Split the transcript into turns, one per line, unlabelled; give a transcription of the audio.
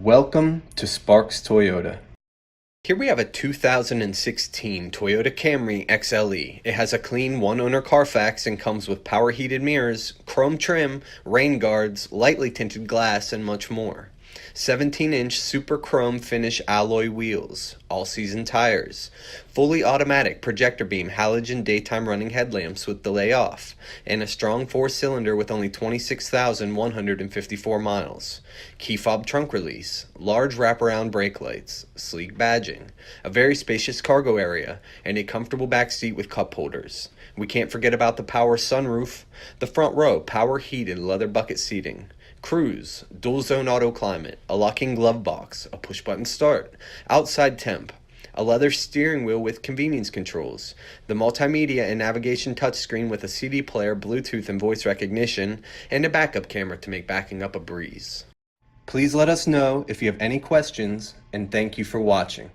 Welcome to Sparks Toyota. Here we have a 2016 Toyota Camry XLE. It has a clean one-owner Carfax and comes with power heated mirrors, chrome trim, rain guards, lightly tinted glass, and much more. 17-inch super chrome finish alloy wheels, all-season tires, fully automatic projector beam halogen daytime running headlamps with delay off, and a strong 4-cylinder with only 26,154 miles. Key fob trunk release, large wraparound brake lights, sleek badging, a very spacious cargo area, and a comfortable back seat with cup holders. We can't forget about the power sunroof, the front row power heated leather bucket seating, cruise, dual zone auto climate, a locking glove box, a push button start, outside temp, a leather steering wheel with convenience controls, the multimedia and navigation touchscreen with a CD player, Bluetooth and voice recognition, and a backup camera to make backing up a breeze. Please let us know if you have any questions, and thank you for watching.